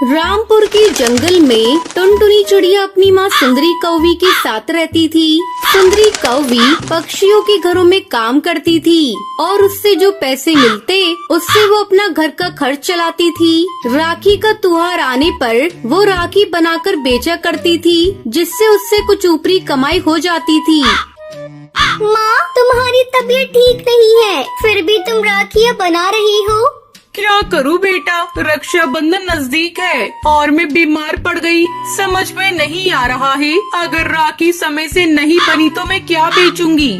रामपुर के जंगल में टुनटुनी चिड़िया अपनी माँ सुंदरी कौवी के साथ रहती थी। सुंदरी कौवी पक्षियों के घरों में काम करती थी और उससे जो पैसे मिलते उससे वो अपना घर का खर्च चलाती थी। राखी का त्योहार आने पर वो राखी बनाकर बेचा करती थी, जिससे उससे कुछ ऊपरी कमाई हो जाती थी। माँ, तुम्हारी तबीयत ठीक नहीं है, फिर भी तुम राखियाँ बना रही हो। क्या करूँ बेटा, रक्षाबंधन नजदीक है और मैं बीमार पड़ गई। समझ में नहीं आ रहा है, अगर राखी समय से नहीं बनी तो मैं क्या बेचूंगी।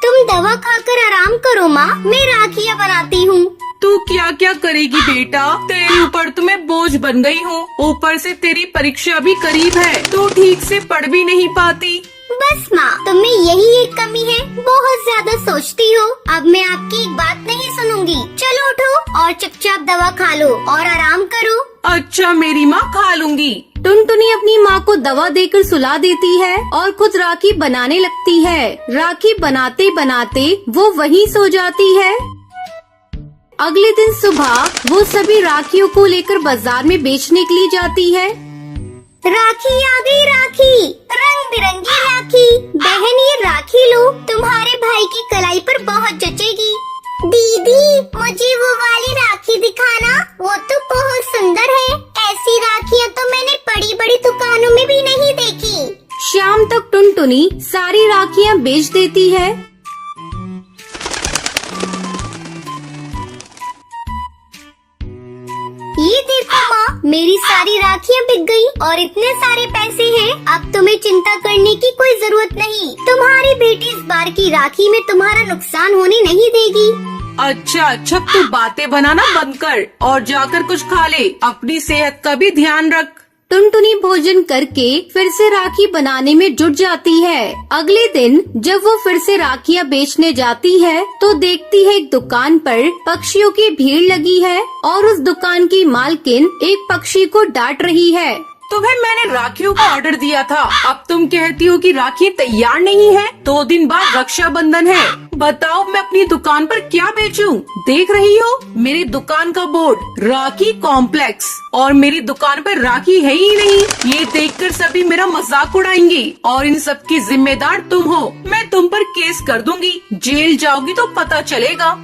तुम दवा खाकर आराम करो माँ, मैं राखियाँ बनाती हूँ। तू क्या क्या करेगी बेटा, तेरे ऊपर तो मैं बोझ बन गई हूँ। ऊपर से तेरी परीक्षा भी करीब है, तू ठीक से पढ़ भी नहीं पाती। बस माँ, तुम्हें यही एक कमी है, बहुत ज्यादा सोचती हो। अब मैं आपकी एक बात नहीं सुनूंगी। चलो उठो और चुपचाप दवा खा लो और आराम करो। अच्छा मेरी माँ, खा लूंगी। टुनटुनी अपनी माँ को दवा देकर सुला देती है और खुद राखी बनाने लगती है। राखी बनाते बनाते वो वहीं सो जाती है। अगले दिन सुबह वो सभी राखियों को लेकर बाजार में बेचने के लिए जाती है। राखी आ गई, राखी, रंग बिरंगी राखी। बहन, ये राखी लो, तुम्हारे भाई की कलाई पर बहुत जचेगी। दीदी, मुझे वो वाली राखी दिखाना, वो तो बहुत सुंदर है। ऐसी राखियाँ तो मैंने बड़ी बड़ी दुकानों में भी नहीं देखी। शाम तक टुनटुनी सारी राखियाँ बेच देती है। ये देखो माँ, मेरी सारी राखियाँ बिक गई और इतने सारे पैसे हैं। अब तुम्हें चिंता करने की कोई जरूरत नहीं। तुम्हारी बेटी इस बार की राखी में तुम्हारा नुकसान होने नहीं देगी। अच्छा, तू बातें बनाना बंद कर और जाकर कुछ खा ले। अपनी सेहत का भी ध्यान रख। टुनटुनी भोजन करके फिर से राखी बनाने में जुट जाती है। अगले दिन जब वो फिर से राखियाँ बेचने जाती है तो देखती है एक दुकान पर पक्षियों की भीड़ लगी है और उस दुकान की मालकिन एक पक्षी को डांट रही है। तुम्हें मैंने राखियों का ऑर्डर दिया था, अब तुम कहती हो कि राखी तैयार नहीं है। 2 दिन बाद रक्षाबंधन है, बताओ मैं अपनी दुकान पर क्या बेचूं? देख रही हो मेरी दुकान का बोर्ड, राखी कॉम्प्लेक्स, और मेरी दुकान पर राखी है ही नहीं। ये देखकर सभी मेरा मजाक उड़ाएंगे और इन सब की जिम्मेदार तुम हो। मैं तुम पर केस कर दूंगी, जेल जाओगी तो पता चलेगा।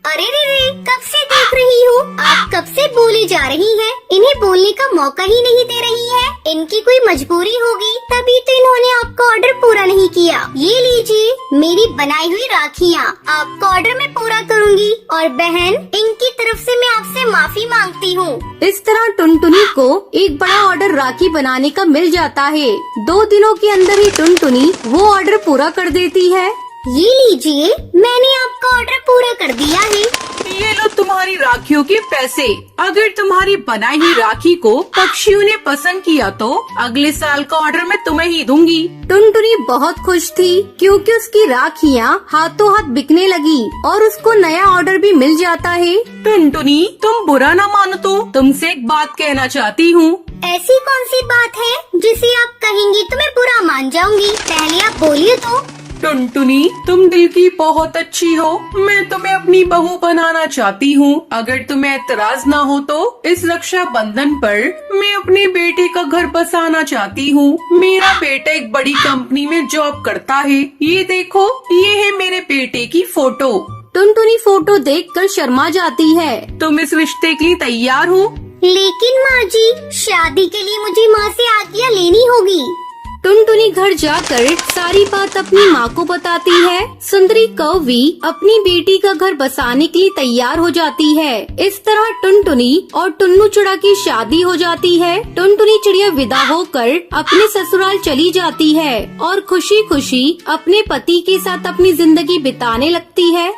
अरे रे, कब से देख रही हूँ, आप कब से बोली जा रही हैं। इन्हें बोलने का मौका ही नहीं दे रही है। इनकी कोई मजबूरी होगी, तभी तो इन्होंने आपका ऑर्डर पूरा नहीं किया। ये लीजिए मेरी बनाई हुई राखियाँ, आपका ऑर्डर मैं पूरा करूँगी। और बहन, इनकी तरफ से मैं आपसे माफी मांगती हूँ। इस तरह टुनटुनी को एक बड़ा ऑर्डर राखी बनाने का मिल जाता है। 2 दिनों के अंदर ही टुनटुनी वो ऑर्डर पूरा कर देती है। ये लीजिए, मैंने आपका ऑर्डर पूरा कर दिया है। ये लो तुम्हारी राखियों के पैसे। अगर तुम्हारी बनाई हुई राखी को पक्षियों ने पसंद किया तो अगले साल का ऑर्डर मैं तुम्हें ही दूंगी। टुनटुनी बहुत खुश थी क्योंकि उसकी राखियाँ हाथों हाथ बिकने लगी और उसको नया ऑर्डर भी मिल जाता है। टुनटुनी, तुम बुरा ना मानो तो तुमसे एक बात कहना चाहती हूँ। ऐसी कौन सी बात है जिसे आप कहेंगी तो मैं बुरा मान जाऊंगी? पहले आप बोलिए तो। टुनटुनी, तुम दिल की बहुत अच्छी हो, मैं तुम्हें अपनी बहू बनाना चाहती हूँ। अगर तुम्हें एतराज ना हो तो इस रक्षाबंधन पर मैं अपने बेटे का घर बसाना चाहती हूँ। मेरा बेटा एक बड़ी कंपनी में जॉब करता है। ये देखो, ये है मेरे बेटे की फोटो। टुनटुनी फोटो देखकर शर्मा जाती है। तुम इस रिश्ते के लिए तैयार हो? लेकिन माँ जी, शादी के लिए मुझे माँ से आज्ञा लेनी होगी। टुनटुनी घर जाकर सारी बात अपनी माँ को बताती है। सुंदरी कौवी अपनी बेटी का घर बसाने के लिए तैयार हो जाती है। इस तरह टुनटुनी और टुन्नू चिड़िया की शादी हो जाती है। टुनटुनी चिड़िया विदा होकर अपने ससुराल चली जाती है और खुशी खुशी अपने पति के साथ अपनी जिंदगी बिताने लगती है।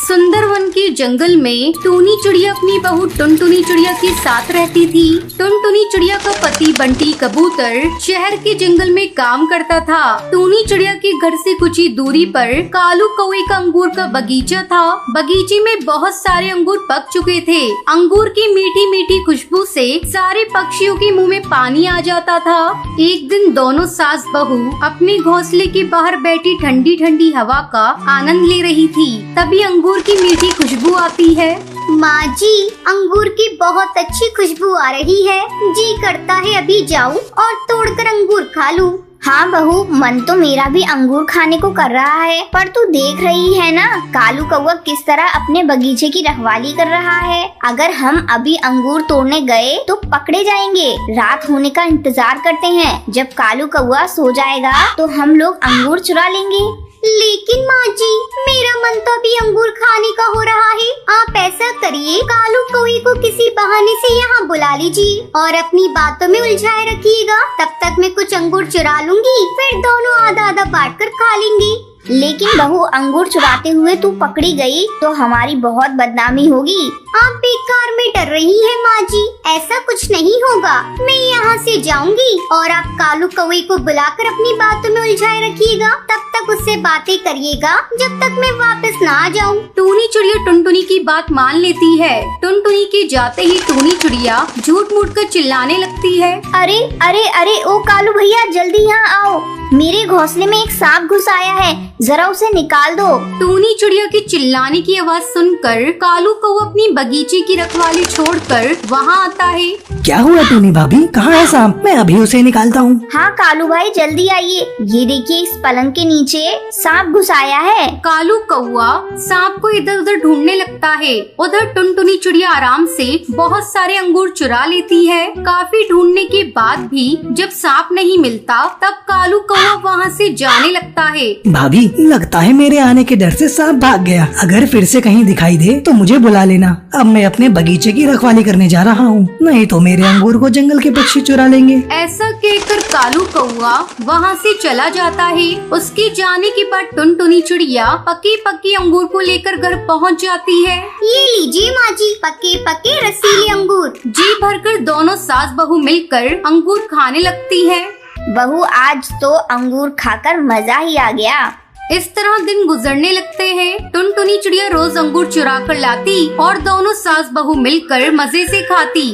सुंदरवन के जंगल में टूनी चिड़िया अपनी बहू टुनटुनी चिड़िया के साथ रहती थी। टुनटुनी चिड़िया का पति बंटी कबूतर शहर के जंगल में काम करता था। टूनी चिड़िया के घर से कुछ ही दूरी पर कालू कौवे का अंगूर का बगीचा था। बगीचे में बहुत सारे अंगूर पक चुके थे। अंगूर की मीठी मीठी खुशबू से सारे पक्षियों के मुंह में पानी आ जाता था। एक दिन दोनों सास बहू अपने घोंसले के बाहर बैठी ठंडी ठंडी हवा का आनंद ले रही थी। तभी अंगूर की मीठी खुशबू आती है। माँ जी, अंगूर की बहुत अच्छी खुशबू आ रही है। जी करता है अभी जाऊं और तोड़कर अंगूर खा लूं। हाँ बहू, मन तो मेरा भी अंगूर खाने को कर रहा है, पर तू देख रही है ना कालू कौवा किस तरह अपने बगीचे की रखवाली कर रहा है। अगर हम अभी अंगूर तोड़ने गए तो पकड़े जाएंगे। रात होने का इंतजार करते हैं, जब कालू कौवा सो जाएगा तो हम लोग अंगूर चुरा लेंगे। लेकिन माँ जी, मेरा मन तो अभी अंगूर खाने का हो रहा है। आप ऐसा करिए, कालू कौवे को किसी बहाने से यहाँ बुला लीजिए और अपनी बातों में उलझाए रखिएगा। तब तक मैं कुछ अंगूर चुरा लूंगी, फिर दोनों आधा आधा बांट कर खा लेंगे। लेकिन बहू, अंगूर चुराते हुए तू पकड़ी गई तो हमारी बहुत बदनामी होगी। आप बेकार में डर रही हैं माँ जी, ऐसा कुछ नहीं होगा। मैं यहाँ से जाऊंगी और आप कालू कौवे को बुलाकर अपनी बातों में उलझाए रखिएगा। तब तक उससे बातें करिएगा जब तक मैं वापस ना आ जाऊँ। टूनी चिड़िया टुनटुनी की बात मान लेती है। टुनटुनी के जाते ही टूनी चिड़िया झूठ मूठ कर चिल्लाने लगती है। अरे अरे अरे, ओ कालू भैया, जल्दी यहाँ आओ। मेरे घोंसले में एक सांप घुस आया है, जरा उसे निकाल दो। टूनी चिड़िया की चिल्लाने की आवाज सुनकर कालू कौवा अपनी बगीचे की रखवाली छोड़कर वहाँ आता है। क्या हुआ टूनी भाभी, कहाँ है सांप? मैं अभी उसे निकालता हूँ। हाँ कालू भाई, जल्दी आइए। ये देखिए, इस पलंग के नीचे सांप घुस आया है। कालू कौवा सांप को इधर उधर ढूंढने लगता है। उधर टुनटुनी चिड़िया आराम से बहुत सारे अंगूर चुरा लेती है। काफी ढूंढने के बाद भी जब सांप नहीं मिलता, तब कालू कौवा वहाँ से जाने लगता है। भाभी, लगता है मेरे आने के डर से सांप भाग गया। अगर फिर से कहीं दिखाई दे तो मुझे बुला लेना। अब मैं अपने बगीचे की रखवाली करने जा रहा हूँ, नहीं तो मेरे अंगूर को जंगल के पक्षी चुरा लेंगे। ऐसा कहकर कालू कौवा वहाँ से चला जाता है। उसके जाने के बाद टुनटुनी चिड़िया पके पके अंगूर को लेकर घर पहुँच जाती है। ये लीजिए माँ जी, पके पके रसीले अंगूर। जी भरकर दोनों सास बहू मिलकर अंगूर खाने लगती है। बहू, आज तो अंगूर खाकर मजा ही आ गया। इस तरह दिन गुजरने लगते हैं। टुनटुनी चिड़िया रोज अंगूर चुरा कर लाती और दोनों सास बहू मिलकर मजे से खाती।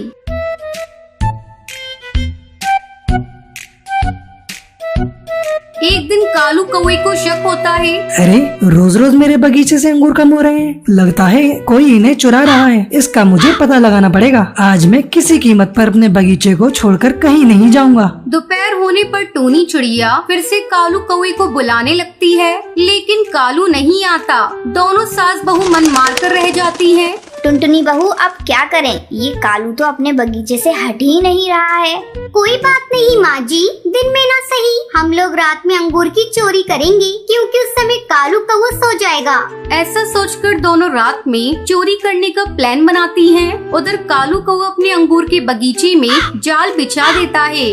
एक दिन कालू कौवे को शक होता है। अरे, रोज रोज मेरे बगीचे से अंगूर कम हो रहे हैं। लगता है कोई इन्हें चुरा रहा है। इसका मुझे पता लगाना पड़ेगा। आज मैं किसी कीमत पर अपने बगीचे को छोड़कर कहीं नहीं जाऊंगा। दोपहर होने पर टूनी चिड़िया फिर से कालू कौवे को बुलाने लगती है, लेकिन कालू नहीं आता। दोनों सास बहू मन मार कर रह जाती है। टुनटुनी बहू, अब क्या करें? ये कालू तो अपने बगीचे से हट ही नहीं रहा है। कोई बात नहीं माँ जी, दिन में ना सही हम लोग रात में अंगूर की चोरी करेंगे, क्योंकि उस समय कालू कौवा सो जाएगा। ऐसा सोचकर दोनों रात में चोरी करने का प्लान बनाती हैं। उधर कालू कौवा अपने अंगूर के बगीचे में जाल बिछा देता है।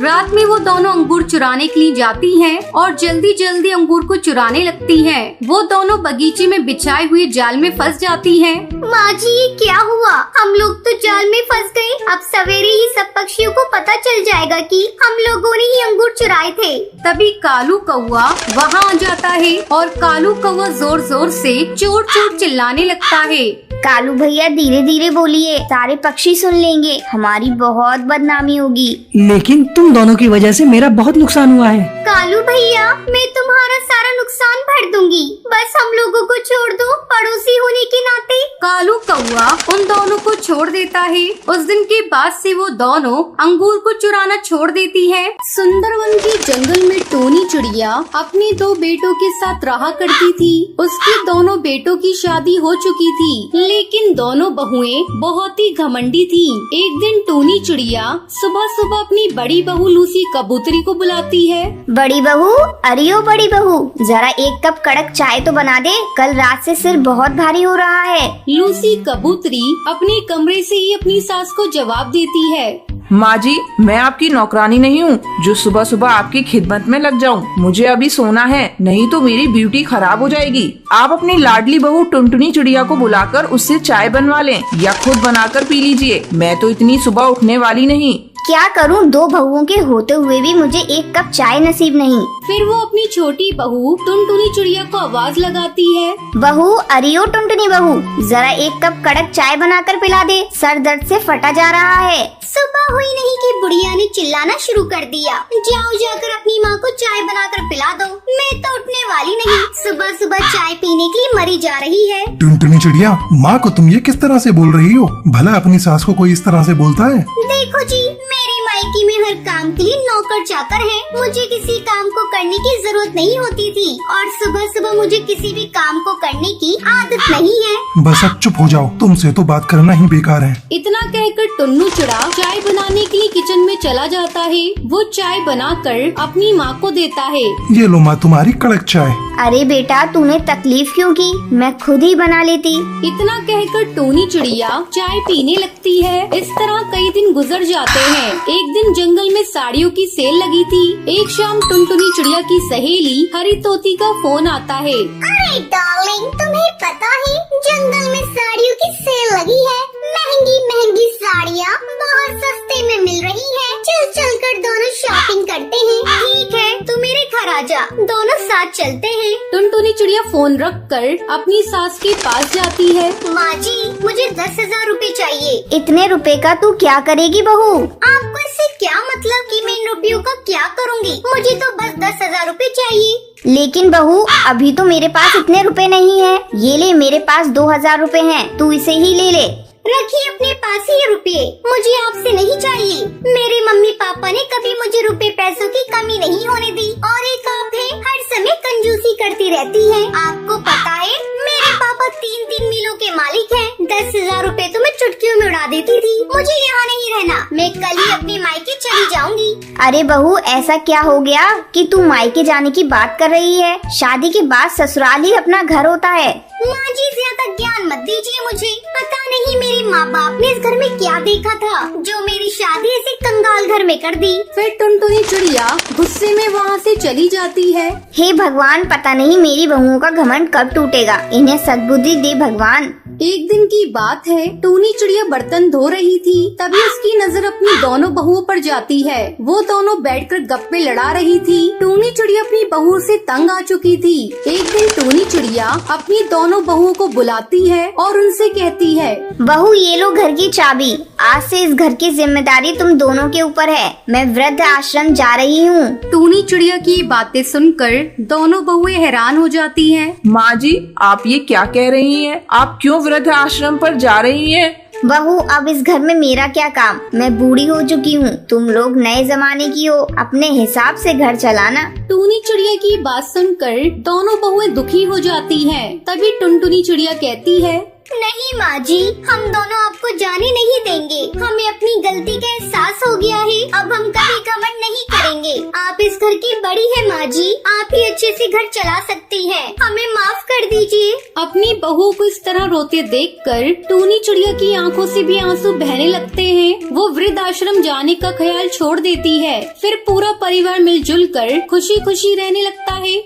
रात में वो दोनों अंगूर चुराने के लिए जाती हैं और जल्दी जल्दी अंगूर को चुराने लगती हैं। वो दोनों बगीचे में बिछाए हुए जाल में फंस जाती हैं। माँ जी, ये क्या हुआ? हम लोग तो जाल में फंस गए। अब सवेरे ही सब पक्षियों को पता चल जाएगा कि हम लोगों ने ही अंगूर चुराए थे। तभी कालू कौवा वहाँ आ जाता है और कालू कौवा जोर जोर से चोर चोर चिल्लाने लगता है। कालू भैया, धीरे धीरे बोलिए, सारे पक्षी सुन लेंगे, हमारी बहुत बदनामी होगी। लेकिन तुम दोनों की वजह से मेरा बहुत नुकसान हुआ है। कालू भैया, मैं तुम्हारा सारा नुकसान भर दूंगी, बस हम लोगों को छोड़ दो, पड़ोसी होने के नाते। कालू कौवा उन दोनों को छोड़ देता है। उस दिन के बाद से वो दोनों अंगूर को चुराना छोड़ देती है। सुंदरवन के जंगल में टूनी चिड़िया अपने दो बेटों के साथ रहा करती थी। उसके दोनों बेटों की शादी हो चुकी थी, लेकिन दोनों बहुएं बहुत ही घमंडी थी। एक दिन टूनी चिड़िया सुबह सुबह अपनी बड़ी बहू लूसी कबूतरी को बुलाती है। बड़ी बहू, अरे ओ बड़ी बहू, जरा एक कप कड़क चाय तो बना दे, कल रात से सिर बहुत भारी हो रहा है। लूसी कबूतरी अपने कमरे से ही अपनी सास को जवाब देती है। माँ जी, मैं आपकी नौकरानी नहीं हूँ जो सुबह सुबह आपकी खिदमत में लग जाऊँ। मुझे अभी सोना है, नहीं तो मेरी ब्यूटी खराब हो जाएगी। आप अपनी लाडली बहू टुनटुनी चिड़िया को बुलाकर उससे चाय बनवा लें या खुद बनाकर पी लीजिए। मैं तो इतनी सुबह उठने वाली नहीं। क्या करूं, दो बहुओं के होते हुए भी मुझे एक कप चाय नसीब नहीं। फिर वो अपनी छोटी बहू टुनटुनी चिड़िया को आवाज लगाती है। बहू, अरे ओ टुनटुनी बहू, जरा एक कप कड़क चाय बनाकर पिला दे, सर दर्द से फटा जा रहा है। सुबह हुई नहीं कि बुढ़िया ने चिल्लाना शुरू कर दिया। जाओ जाकर अपनी माँ को चाय बनाकर पिला दो। मैं तो उठने वाली नहीं, सुबह सुबह चाय पीने के लिए मरी जा रही है। टुनटुनी चिड़िया, माँ को तुम ये किस तरह से बोल रही हो? भला अपनी सास को कोई इस तरह से बोलता है? देखो जी, मेरे मायके में हर काम के लिए नौकर चाकर है। मुझे किसी काम को करने की जरूरत नहीं होती थी और सुबह सुबह मुझे किसी भी काम को करने की आदत नहीं है। बस अब चुप हो जाओ, तुमसे तो बात करना ही बेकार है। इतना कहकर टुन्नू चिड़ा चाय बनाने के लिए किचन में चला जाता है। वो चाय बनाकर अपनी माँ को देता है। ये लो माँ, तुम्हारी कड़क चाय। अरे बेटा, तूने तकलीफ क्यों की, मैं खुद ही बना लेती। इतना कहकर टोनी चिड़िया चाय पीने लगती है। इस तरह कई दिन गुजर जाते हैं। एक दिन जंगल में साड़ियों की सेल लगी थी। एक शाम टुनटुनी चिड़िया की सहेली हरी तोती का फोन आता है। अरे डार्लिंग, तुम्हें पता है जंगल में साड़ियों की सेल लगी है। महंगी महंगी साड़ियाँ बहुत सस्ते में मिल रही है। चल चल कर दोनों शॉपिंग करते हैं। ठीक है, तू मेरे घर आ जा, दोनों साथ चलते हैं। टुनटुनी चिड़िया फोन रख कर अपनी सास के पास जाती है। माँ जी, मुझे 10,000 रुपए चाहिए। इतने रुपए का तू क्या करेगी बहू? आपको इससे क्या मतलब कि मैं इन रुपयों का क्या करूँगी? मुझे तो बस 10,000 रुपए चाहिए। लेकिन बहू, अभी तो मेरे पास इतने रुपए नहीं है। ये ले, मेरे पास 2,000 रुपए हैं, तू इसे ही ले ले। रखिए अपने पास ही रुपये, मुझे आपसे नहीं चाहिए। मेरे मम्मी पापा ने कभी मुझे रुपए पैसों की कमी नहीं होने दी। और एक आप है, हर समय कंजूसी करती रहती है। आपको पता है मेरे पापा 3 मिलों के मालिक हैं। 10,000 रुपए तो मैं चुटकियों में उड़ा देती थी। मुझे यहाँ नहीं रहना, मैं कल ही अपने मायके चली जाऊंगी। अरे बहू, ऐसा क्या हो गया कि तू मायके जाने की बात कर रही है? शादी के बाद ससुराल ही अपना घर होता है। माँ जी, ज्यादा ज्ञान मत दीजिए मुझे। पता नहीं मेरे माँ बाप ने इस घर में क्या देखा था जो मेरी शादी ऐसे कंगाल घर में कर दी। फिर टुनटुनी चिड़िया गुस्से में वहाँ से चली जाती है। हे भगवान, पता नहीं मेरी बहुओं का घमंड कब टूटेगा। इन्हें सद्बुद्धि दे भगवान। एक दिन की बात है, टूनी चिड़िया बर्तन धो रही थी। तभी उसकी नजर अपनी दोनों बहुओं पर जाती है। वो दोनों बैठकर गप्पे लड़ा रही थी। टूनी चिड़िया अपनी बहू से तंग आ चुकी थी। एक दिन टूनी चिड़िया अपनी दोनों बहुओं को बुलाती है और उनसे कहती है, बहू, ये लो घर की चाबी। आज से इस घर की जिम्मेदारी तुम दोनों के ऊपर है। मैं वृद्ध आश्रम जा रही हूँ। टूनी चिड़िया की बातें सुनकर दोनों बहुएं हैरान हो जाती हैं। माँ जी, आप ये क्या कह रही हैं? आप क्यों वृद्ध आश्रम पर जा रही हैं? बहू, अब इस घर में मेरा क्या काम? मैं बूढ़ी हो चुकी हूँ। तुम लोग नए जमाने की हो, अपने हिसाब से घर चलाना। टूनी चिड़िया की बात सुनकर दोनों बहुएं दुखी हो जाती हैं। तभी टुनटुनी चिड़िया कहती है, नहीं माँ जी, हम दोनों आपको जाने नहीं देंगे। हमें अपनी गलती का एहसास हो गया है। अब हम कभी घमंड नहीं करेंगे। आप इस घर की बड़ी है माँ जी, आप ही अच्छे से घर चला सकती हैं। हमें माफ कर दीजिए। अपनी बहू को इस तरह रोते देखकर टूनी चिड़िया की आंखों से भी आंसू बहने लगते हैं। वो वृद्ध आश्रम जाने का ख्याल छोड़ देती है। फिर पूरा परिवार मिलजुल कर खुशी खुशी रहने लगता है।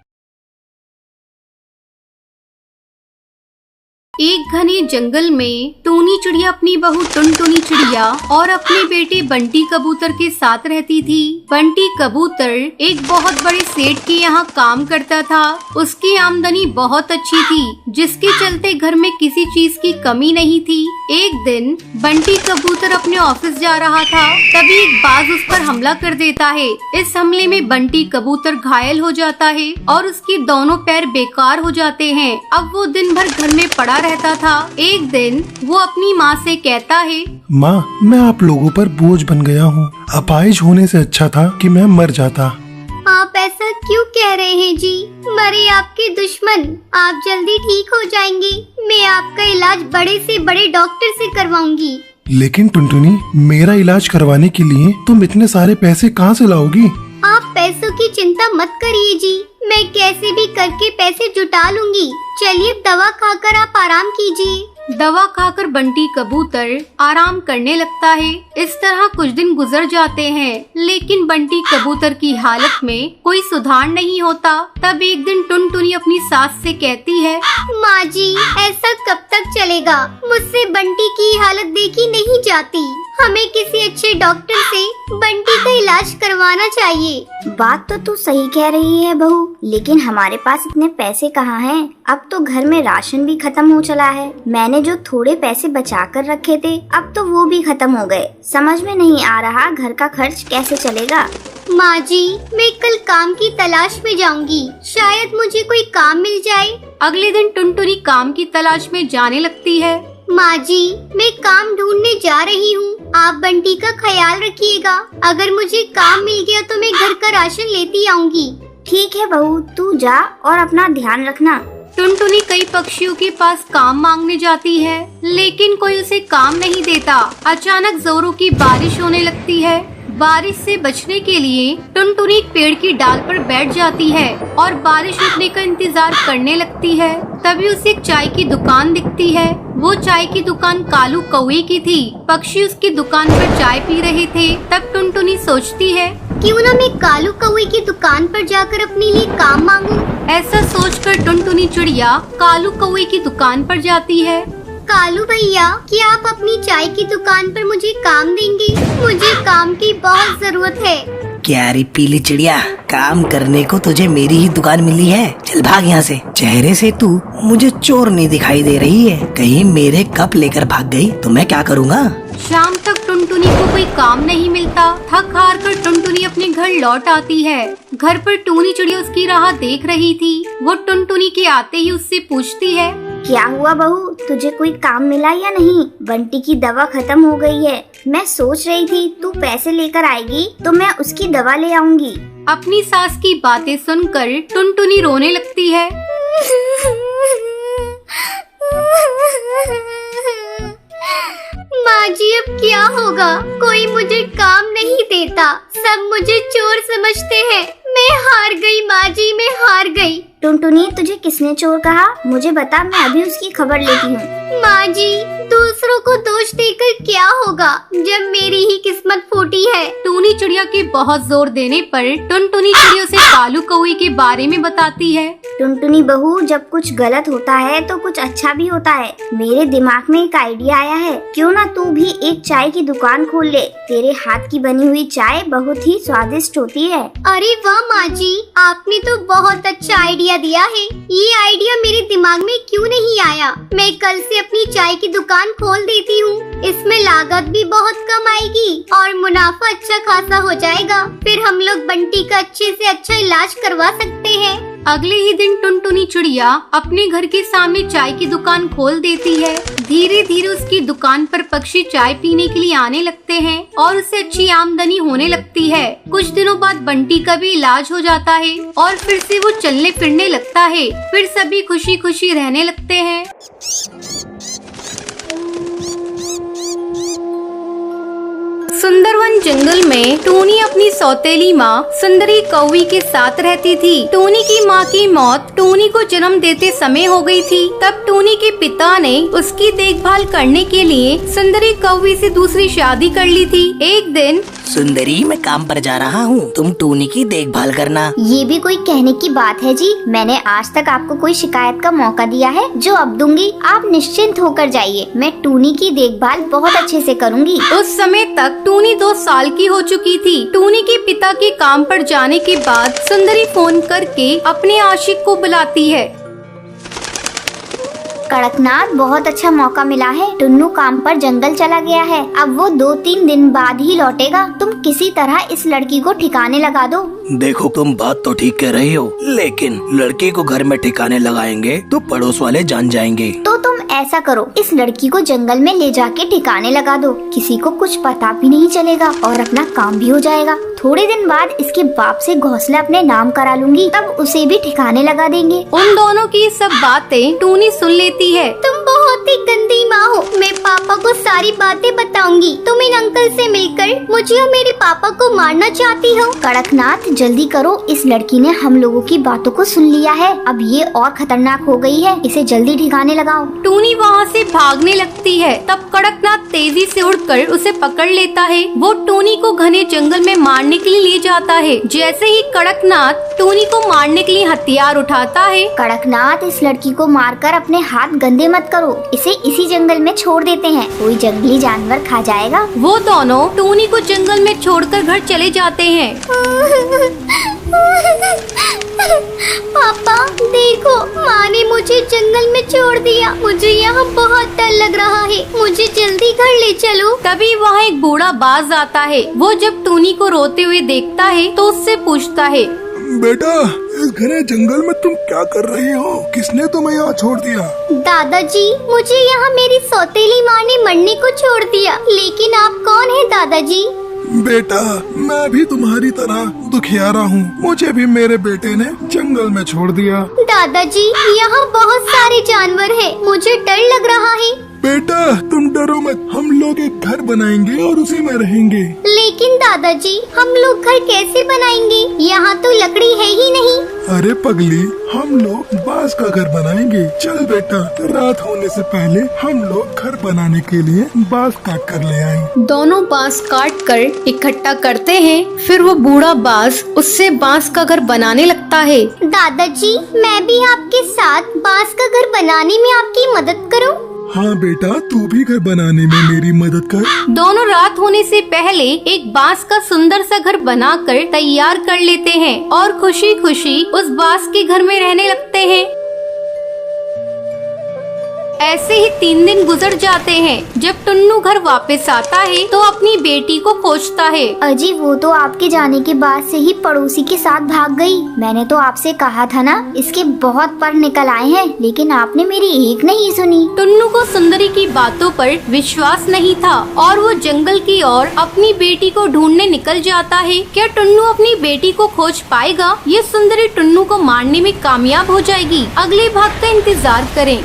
एक घने जंगल में टूनी चिड़िया अपनी बहू टुनटुनी चिड़िया और अपने बेटे बंटी कबूतर के साथ रहती थी। बंटी कबूतर एक बहुत बड़े सेठ के यहाँ काम करता था। उसकी आमदनी बहुत अच्छी थी, जिसके चलते घर में किसी चीज की कमी नहीं थी। एक दिन बंटी कबूतर अपने ऑफिस जा रहा था, तभी एक बाज उस पर हमला कर देता है। इस हमले में बंटी कबूतर घायल हो जाता है और उसके दोनों पैर बेकार हो जाते हैं। अब वो दिन भर घर में पड़ा रहता था। एक दिन वो अपनी माँ से कहता है, माँ, मैं आप लोगों पर बोझ बन गया हूँ। अपाहिज होने से अच्छा था कि मैं मर जाता। आप ऐसा क्यों कह रहे हैं जी? मरे आपके दुश्मन, आप जल्दी ठीक हो जाएंगे। मैं आपका इलाज बड़े से बड़े डॉक्टर से करवाऊंगी। लेकिन टुनटुनी, मेरा इलाज करवाने के लिए तुम इतने सारे पैसे कहाँ से लाओगी? आप पैसों की चिंता मत करिए जी, मैं कैसे भी करके पैसे जुटा लूंगी। चलिए दवा खाकर आप आराम कीजिए। दवा खाकर बंटी कबूतर आराम करने लगता है। इस तरह कुछ दिन गुजर जाते हैं, लेकिन बंटी कबूतर की हालत में कोई सुधार नहीं होता। तब एक दिन टुनटुनी अपनी सास से कहती है, माँ जी, ऐसा कब तक चलेगा? मुझसे बंटी की हालत देखी नहीं जाती। हमें किसी अच्छे डॉक्टर से बंटी का इलाज करवाना चाहिए। बात तो तू सही कह रही है बहू, लेकिन हमारे पास इतने पैसे कहाँ हैं? अब तो घर में राशन भी खत्म हो चला है। मैंने जो थोड़े पैसे बचा कर रखे थे, अब तो वो भी खत्म हो गए। समझ में नहीं आ रहा घर का खर्च कैसे चलेगा। माँ जी, मैं कल काम की तलाश में जाऊंगी, शायद मुझे कोई काम मिल जाए। अगले दिन टुनटुनी काम की तलाश में जाने लगती है। माँ जी, मैं काम ढूंढने जा रही हूँ, आप बंटी का ख्याल रखिएगा। अगर मुझे काम मिल गया तो मैं घर का राशन लेती आऊंगी। ठीक है बहू, तू जा और अपना ध्यान रखना। टुनटुनी कई पक्षियों के पास काम मांगने जाती है, लेकिन कोई उसे काम नहीं देता। अचानक जोरों की बारिश होने लगती है। बारिश से बचने के लिए टुनटुनी एक पेड़ की डाल पर बैठ जाती है और बारिश रुकने का इंतजार करने लगती है। तभी उसे एक चाय की दुकान दिखती है। वो चाय की दुकान कालू कौवे की थी। पक्षी उसकी दुकान पर चाय पी रहे थे। तब टुनटुनी सोचती है, क्यों ना मैं कालू कौवे की दुकान पर जाकर अपने लिए काम मांगूं। ऐसा सोचकर टुनटुनी चिड़िया कालू कौवे की दुकान पर जाती है। कालू भैया, क्या आप अपनी चाय की दुकान पर मुझे काम देंगे? मुझे काम की बहुत जरूरत है। क्या रे पीली चिड़िया, काम करने को तुझे मेरी ही दुकान मिली है? चल भाग यहाँ से। चेहरे से तू मुझे चोर नहीं दिखाई दे रही है। कहीं मेरे कप लेकर भाग गई तो मैं क्या करूँगा? शाम तक टुनटुनी को कोई काम नहीं मिलता। थक हार कर टुनटुनी अपने घर लौट आती है। घर पर टूनी चिड़िया उसकी राह देख रही थी। वो टुनटुनी के आते ही उससे पूछती है, क्या हुआ बहू, तुझे कोई काम मिला या नहीं? बंटी की दवा खत्म हो गई है। मैं सोच रही थी तू पैसे लेकर आएगी तो मैं उसकी दवा ले आऊंगी। अपनी सास की बातें सुनकर टुनटुनी रोने लगती है। माँ जी, अब क्या होगा? कोई मुझे काम नहीं देता, सब मुझे चोर समझते हैं। मैं हार गई माँ जी, मैं हार गई। टुनटुनी, तुझे किसने चोर कहा? मुझे बता, मैं अभी उसकी खबर लेती हूँ। माँ जी, दूसरों को दोष देकर क्या होगा जब मेरी ही किस्मत फूटी है। टूनी चिड़िया के बहुत जोर देने पर टुनटुनी चिड़िया से कालू कौवे के बारे में बताती है। टुनटुनी बहू, जब कुछ गलत होता है तो कुछ अच्छा भी होता है। मेरे दिमाग में एक आइडिया आया है, क्यों ना तू भी एक चाय की दुकान खोल ले। तेरे हाथ की बनी हुई चाय बहुत ही स्वादिष्ट होती है। अरे वाह माँ जी, आपने तो बहुत अच्छा आइडिया दिया है। ये आइडिया मेरे दिमाग में क्यों नहीं आया? मैं कल से अपनी चाय की दुकान खोल देती हूँ। इसमें लागत भी बहुत कम आएगी और मुनाफा अच्छा खासा हो जाएगा। फिर हम लोग बंटी का अच्छे से अच्छा इलाज करवा सकते हैं। अगले ही दिन टुनटुनी चिड़िया अपने घर के सामने चाय की दुकान खोल देती है। धीरे धीरे उसकी दुकान पर पक्षी चाय पीने के लिए आने लगते हैं और उससे अच्छी आमदनी होने लगती है। कुछ दिनों बाद बंटी का भी इलाज हो जाता है और फिर से वो चलने फिरने लगता है। फिर सभी खुशी खुशी रहने लगते हैं। सुंदरवन जंगल में टूनी अपनी सौतेली माँ सुंदरी कौवी के साथ रहती थी। टूनी की माँ की मौत टूनी को जन्म देते समय हो गई थी। तब टूनी के पिता ने उसकी देखभाल करने के लिए सुंदरी कौवी से दूसरी शादी कर ली थी। एक दिन, सुंदरी, मैं काम पर जा रहा हूँ, तुम टूनी की देखभाल करना। ये भी कोई कहने की बात है जी? मैंने आज तक आपको कोई शिकायत का मौका दिया है जो अब दूंगी? आप निश्चिंत होकर जाइए, मैं टूनी की देखभाल बहुत अच्छे से करूँगी। उस समय तक टूनी 2 साल की हो चुकी थी। टूनी के पिता के काम पर जाने के बाद सुंदरी फोन करके अपने आशिक को बुलाती है। कड़कनाथ, बहुत अच्छा मौका मिला है। टुन्नू काम पर जंगल चला गया है, अब वो 2-3 दिन बाद ही लौटेगा। तुम किसी तरह इस लड़की को ठिकाने लगा दो। देखो, तुम बात तो ठीक कह रही हो, लेकिन लड़की को घर में ठिकाने लगाएंगे तो पड़ोस वाले जान जाएंगे। तो तुम ऐसा करो, इस लड़की को जंगल में ले जाके ठिकाने लगा दो। किसी को कुछ पता भी नहीं चलेगा और अपना काम भी हो जाएगा। थोड़े दिन बाद इसके बाप से घोंसला अपने नाम करा लूंगी, तब उसे भी ठिकाने लगा देंगे। उन दोनों की सब बातें टूनी सुन लेती है। तुम बहुत बहुत ही गंदी माँ हूँ। मैं पापा को सारी बातें बताऊंगी। तुम इन अंकल से मिलकर मुझे और मेरे पापा को मारना चाहती हो। कड़कनाथ जल्दी करो, इस लड़की ने हम लोगों की बातों को सुन लिया है। अब ये और खतरनाक हो गई है, इसे जल्दी ठिकाने लगाओ। टूनी वहाँ से भागने लगती है। तब कड़कनाथ तेजी से उड़कर उसे पकड़ लेता है। वो टूनी को घने जंगल में मारने के लिए ले जाता है। जैसे ही कड़कनाथ टूनी को मारने के लिए हथियार उठाता है, कड़कनाथ इस लड़की को मारकर अपने हाथ गंदे मत करो, इसे इसी जंगल में छोड़ देते हैं, कोई जंगली जानवर खा जाएगा। वो दोनों टूनी को जंगल में छोड़कर घर चले जाते हैं। पापा देखो, माँ ने मुझे जंगल में छोड़ दिया। मुझे यहाँ बहुत डर लग रहा है। मुझे जल्दी घर ले चलो। तभी वहाँ एक बूढ़ा बाज आता है। वो जब टूनी को रोते हुए देखता है तो उससे पूछता है, बेटा, इस घने जंगल में तुम क्या कर रही हो? किसने तुम्हें यहाँ छोड़ दिया? दादाजी, मुझे यहाँ मेरी सौतेली माँ ने मरने को छोड़ दिया। लेकिन आप कौन है दादाजी? बेटा, मैं भी तुम्हारी तरह दुखियारा हूँ। मुझे भी मेरे बेटे ने जंगल में छोड़ दिया। दादाजी, यहाँ बहुत सारे जानवर हैं। मुझे डर लग रहा है। बेटा, तुम डरो मत, हम लोग एक घर बनाएंगे और उसी में रहेंगे। लेकिन दादाजी, हम लोग घर कैसे बनाएंगे? यहाँ तो लकड़ी है ही नहीं। अरे पगली, हम लोग बांस का घर बनाएंगे। चल बेटा, रात होने से पहले हम लोग घर बनाने के लिए बांस काट कर ले आए। दोनों बांस काट कर इकट्ठा करते हैं। फिर वो बूढ़ा बाज उससे बांस का घर बनाने लगता है। दादाजी, मैं भी आपके साथ बांस का घर बनाने में आपकी मदद करूं? हाँ बेटा, तू भी घर बनाने में मेरी मदद कर। दोनों रात होने से पहले एक बांस का सुंदर सा घर बनाकर तैयार कर लेते हैं और खुशी खुशी उस बांस के घर में रहने लगते हैं। ऐसे ही 3 दिन गुजर जाते हैं। जब टुन्नू घर वापस आता है तो अपनी बेटी को खोजता है। अजी, वो तो आपके जाने के बाद से ही पड़ोसी के साथ भाग गई। मैंने तो आपसे कहा था ना, इसके बहुत पर निकल आए हैं, लेकिन आपने मेरी एक नहीं सुनी। टुन्नू को सुंदरी की बातों पर विश्वास नहीं था और वो जंगल की ओर अपनी बेटी को ढूंढने निकल जाता है। क्या टुन्नू अपनी बेटी को खोज पाएगा? ये सुंदरी टुन्नू को मारने में कामयाब हो जाएगी? अगले भाग का इंतजार करें।